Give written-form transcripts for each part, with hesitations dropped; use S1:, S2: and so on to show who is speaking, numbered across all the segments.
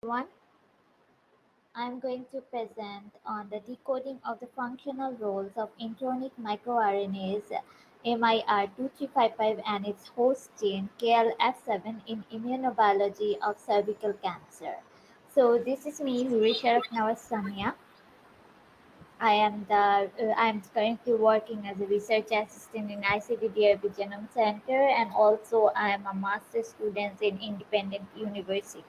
S1: One, I'm going to present on the decoding of the functional roles of intronic microRNAs MIR2355 and its host gene KLF7 in immunobiology of cervical cancer. So this is me, Nure Sharaf Nower Samia. I'm currently working as a research assistant in ICD Genome Center, and also I am a master's student in independent university.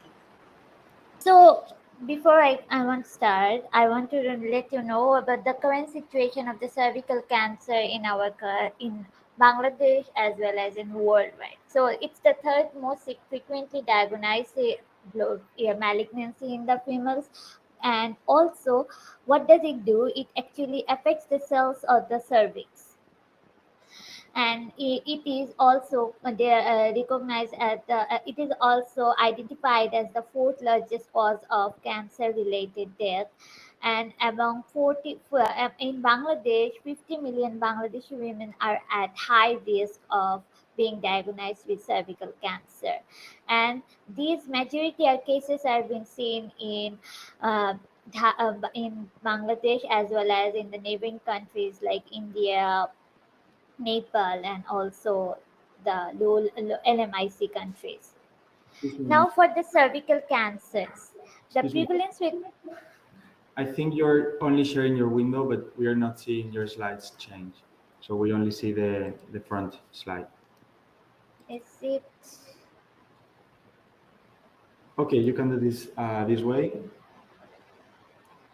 S1: So before I want to start, I want to let you know about the current situation of the cervical cancer in in Bangladesh as well as in worldwide. So it's the third most frequently diagnosed malignancy in the females. And also, what does it do? It actually affects the cells of the cervix, and it is also recognized as it is also identified as the fourth largest cause of cancer related death. And among 40 in Bangladesh, 50 million Bangladeshi women are at high risk of being diagnosed with cervical cancer, and these majority of cases are being seen in Bangladesh as well as in the neighboring countries like India, Nepal, and also the LMIC countries.
S2: Excuse me.
S1: Now, for the cervical cancers, the
S2: Excuse me.
S1: prevalence with
S2: I think you're only sharing your window, but we are not seeing your slides change. So we only see the front slide.
S1: is it
S2: Okay, you can do this this way.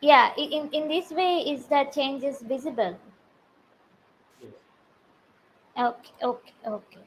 S1: yeah in this way is the changes visible? Okay.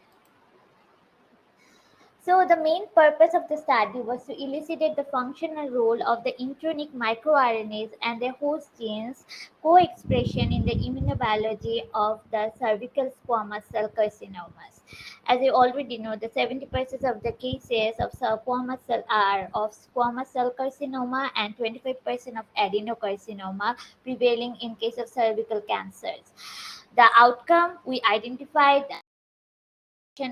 S1: So, the main purpose of the study was to elucidate the functional role of the intronic microRNAs and their host genes co-expression in the immunobiology of the cervical squamous cell carcinomas. As you already know, the 70% of the cases of squamous cell are of squamous cell carcinoma and 25% of adenocarcinoma prevailing in case of cervical cancers. The outcome, we identified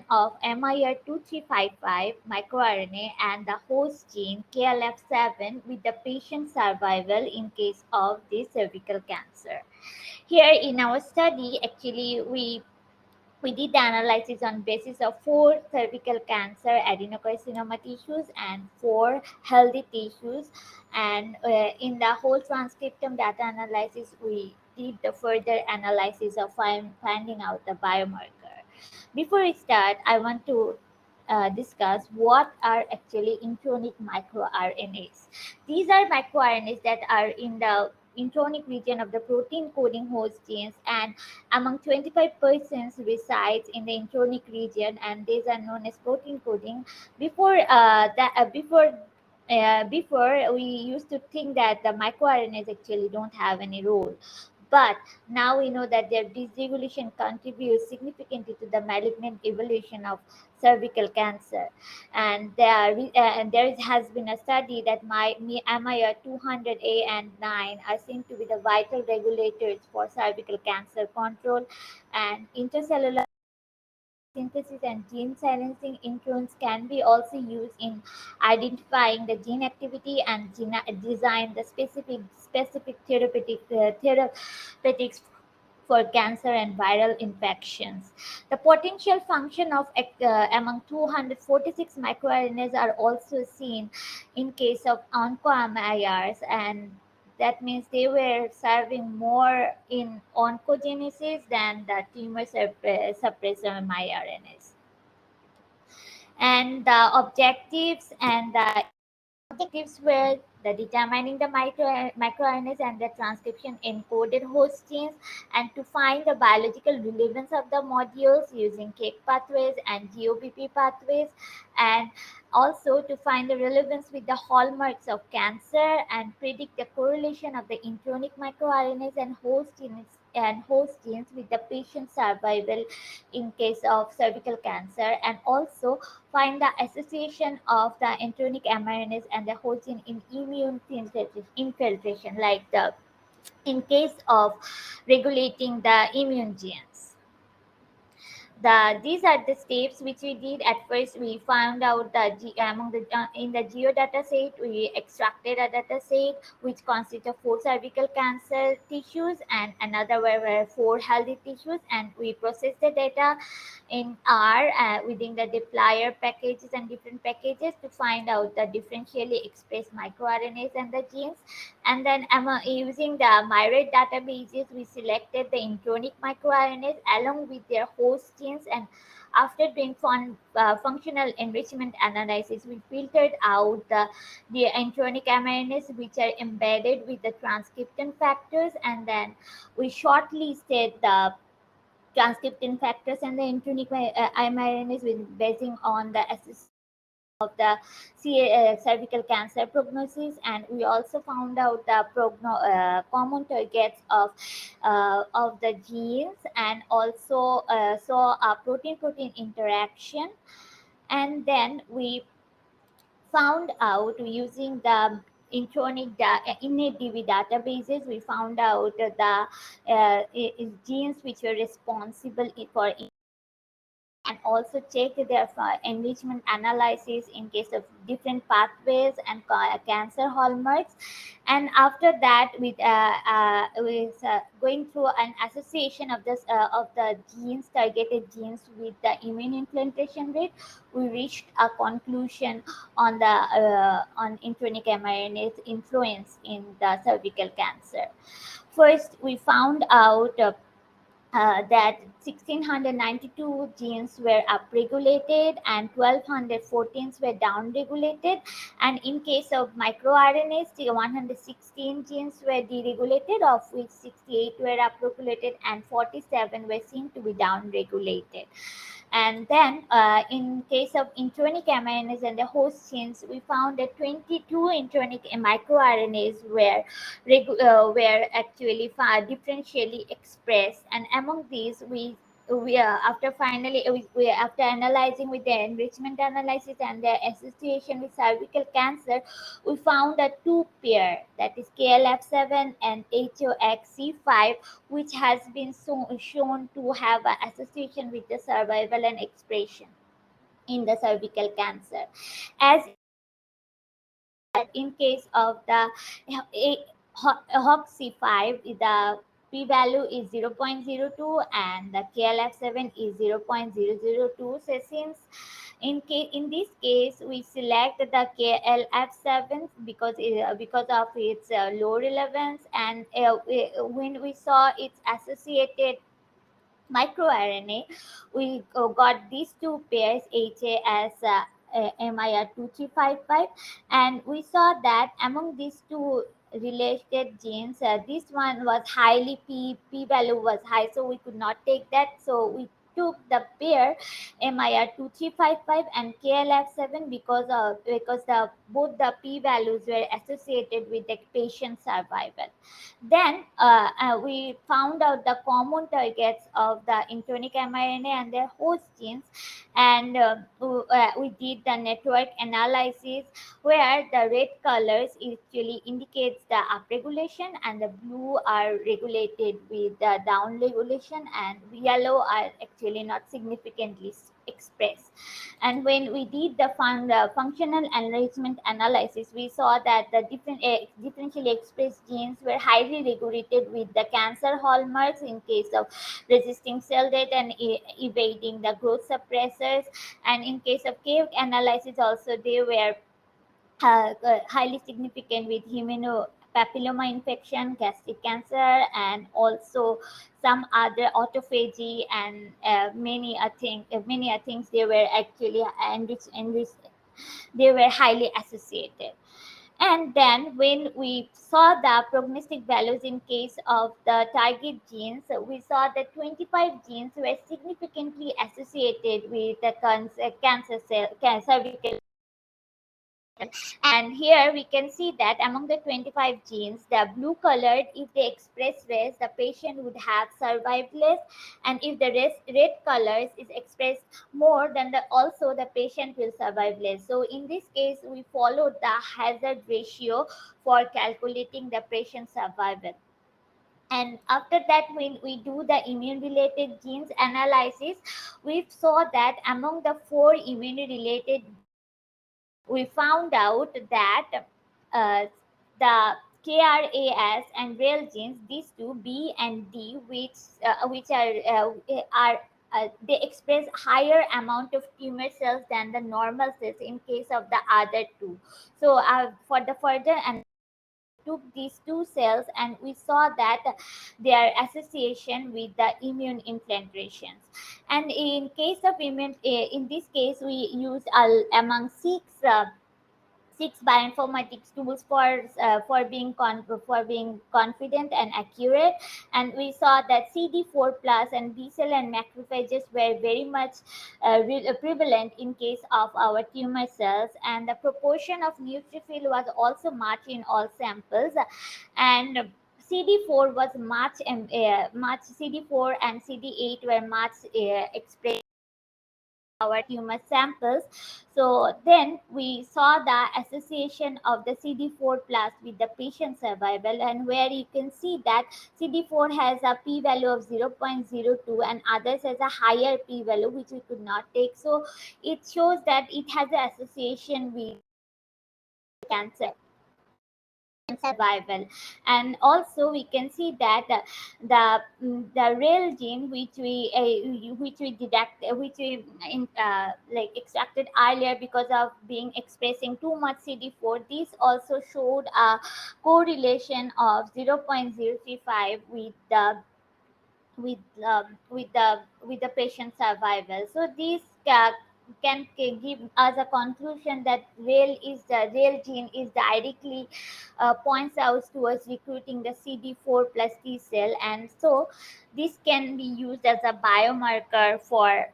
S1: of MIR2355 microRNA and the host gene KLF7 with the patient survival in case of the cervical cancer. Here in our study, actually, we did the analysis on basis of 4 cervical cancer adenocarcinoma tissues and 4 healthy tissues. And in the whole transcriptome data analysis, we did the further analysis of finding out the biomarker. Before we start, I want to discuss what are actually intronic microRNAs. These are microRNAs that are in the intronic region of the protein coding host genes, and among 25% resides in the intronic region, and these are known as protein coding. Before we used to think that the microRNAs actually don't have any role, but now we know that their dysregulation contributes significantly to the malignant evolution of cervical cancer. And there has been a study that MIR 200A and 9 are seen to be the vital regulators for cervical cancer control, and intracellular synthesis and gene silencing introns can be also used in identifying the gene activity and design the specific therapeutics for cancer and viral infections. The potential function of among 246 microRNAs are also seen in case of oncoMIRs, and that means they were serving more in oncogenesis than the tumor suppressor mRNAs. And the objectives were the determining the microRNAs and the transcription encoded host genes, and to find the biological relevance of the modules using cake pathways and GOBP pathways, and also to find the relevance with the hallmarks of cancer and predict the correlation of the intronic microRNAs and host genes with the patient survival in case of cervical cancer, and also find the association of the intronic mRNAs and the host gene in immune infiltration, like the in case of regulating the immune genes. these are the steps which we did. At first we found out that among the in the geo data set we extracted a data set which consists of 4 cervical cancer tissues and another were 4 healthy tissues, and we processed the data in R within the deployer packages and different packages to find out the differentially expressed microRNAs and the genes. And then using the myriad databases, we selected the intronic microRNAs along with their host genes, and after doing functional enrichment analysis, we filtered out the intronic mRNAs which are embedded with the transcription factors, and then we shortlisted the transcription factors and the intronic mRNAs with basing on the of the cervical cancer prognosis. And we also found out the common targets of the genes, and also saw a protein-protein interaction. And then we found out using the innate DB databases, we found out genes which were responsible for, and also check their enrichment analysis in case of different pathways and cancer hallmarks. And after that, with going through an association of this of the genes, targeted genes, with the immune infiltration rate, we reached a conclusion on the on intronic mRNA's influence in the cervical cancer. First, we found out that 1692 genes were upregulated and 1214 were downregulated. And in case of microRNAs, the 116 genes were deregulated, of which 68 were upregulated and 47 were seen to be downregulated. And then, in case of intronic mRNAs and the host genes, we found that 22 intronic microRNAs were actually differentially expressed. And among these, after finally after analyzing with the enrichment analysis and the association with cervical cancer, we found a two pair, that is KLF7 and HOXC5, which has been shown to have an association with the survival and expression in the cervical cancer. As in case of the HOXC5, the p-value is 0.02 and the KLF7 is 0.002. So since in this case we select the KLF7 because of its low relevance, and when we saw its associated microRNA, we got these two pairs HA as MIR2355, and we saw that among these two related genes, this one was highly p value was high, so we could not take that. So we took the pair MIR2355 and KLF7 because the both the p values were associated with the patient survival. Then we found out the common targets of the intronic mRNA and their host genes, and we did the network analysis where the red colors actually indicates the upregulation and the blue are regulated with the downregulation, and yellow are actually not significantly expressed. And when we did the functional enrichment analysis, we saw that the differentially expressed genes were highly regulated with the cancer hallmarks in case of resisting cell death and evading the growth suppressors. And in case of cave analysis also, they were highly significant with papilloma infection, gastric cancer, and also some other autophagy, and many things they were actually they were highly associated. And then when we saw the prognostic values in case of the target genes, we saw that 25 genes were significantly associated with the cancer cell, cervical. And here we can see that among the 25 genes, the blue colored, if they express less, the patient would have survived less. And if the red colors is expressed more, then also the patient will survive less. So in this case, we followed the hazard ratio for calculating the patient survival. And after that, when we do the immune related genes analysis, we saw that among the four immune related, we found out that uh, the KRAS and real genes, these two B and D, which are they express higher amount of tumor cells than the normal cells in case of the other two. So for the further and took these two cells, and we saw that their association with the immune infiltrations. And in case of in this case, we used among six bioinformatics tools for being confident and accurate. And we saw that CD4 plus and B cell and macrophages were very much prevalent in case of our tumor cells, and the proportion of neutrophil was also much in all samples. And CD4 was much CD4 and CD8 were much expressed our tumor samples. So then we saw the association of the CD4 plus with the patient survival, and where you can see that CD4 has a p-value of 0.02 and others has a higher p-value which we could not take. So it shows that it has an association with cancer survival. And also we can see that the real gene which we deduct which we like extracted earlier because of being expressing too much CD4, this also showed a correlation of 0.035 with with the patient survival. So these give us a conclusion that real gene is directly points out towards recruiting the CD4 plus T cell, and so this can be used as a biomarker for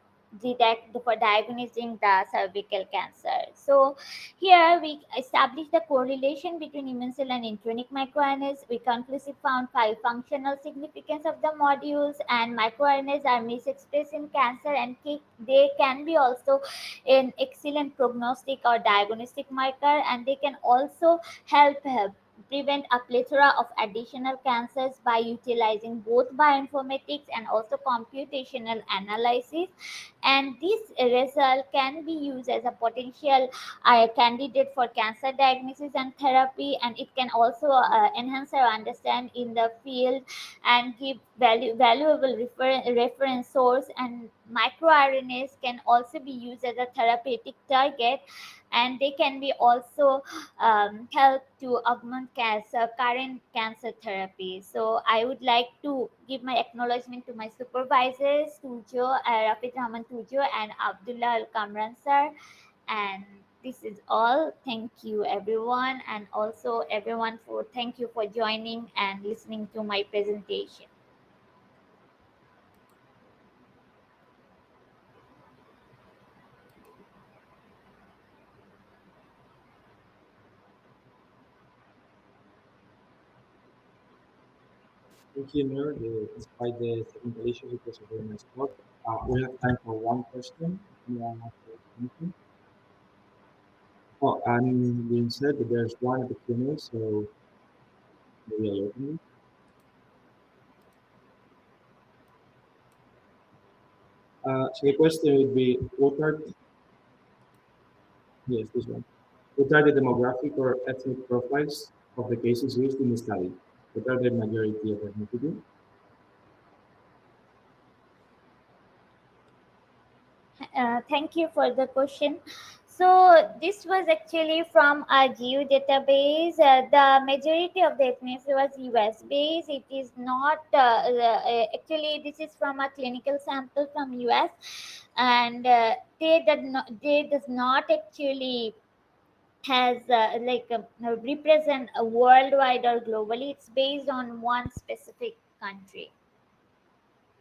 S1: diagnosing the cervical cancer. So here we established the correlation between immune cell and intronic microRNAs. We conclusively found five functional significance of the modules, and microRNAs are misexpressed in cancer, and they can be also an excellent prognostic or diagnostic marker, and they can also help prevent a plethora of additional cancers by utilizing both bioinformatics and also computational analysis. And this result can be used as a potential candidate for cancer diagnosis and therapy, and it can also enhance our understand in the field and give valuable reference source. And microRNAs can also be used as a therapeutic target, and they can be also help to augment current cancer therapy. So I would like to give my acknowledgement to my supervisors, Tujo, Rafid Rahman Tujo and Abdullah Al Kamran sir. And this is all. Thank you everyone, and also everyone for thank you for joining and listening to my presentation.
S2: Thank you, Nur. Despite the technical issues, it was a very nice talk. We have time for one question. Anyone wants to ask anything? Oh, and being said that there's one at the Q&A, so maybe I'll open it. So the question would be, yes, this one. What are the demographic or ethnic profiles of the cases used in the study? What are the majority of ethnicity?
S1: Thank you for the question. So this was actually from a geo database. The majority of the ethnicity was US based. It is not actually this is from a clinical sample from US, and they does not actually has represent a worldwide or globally. It's based on one specific country.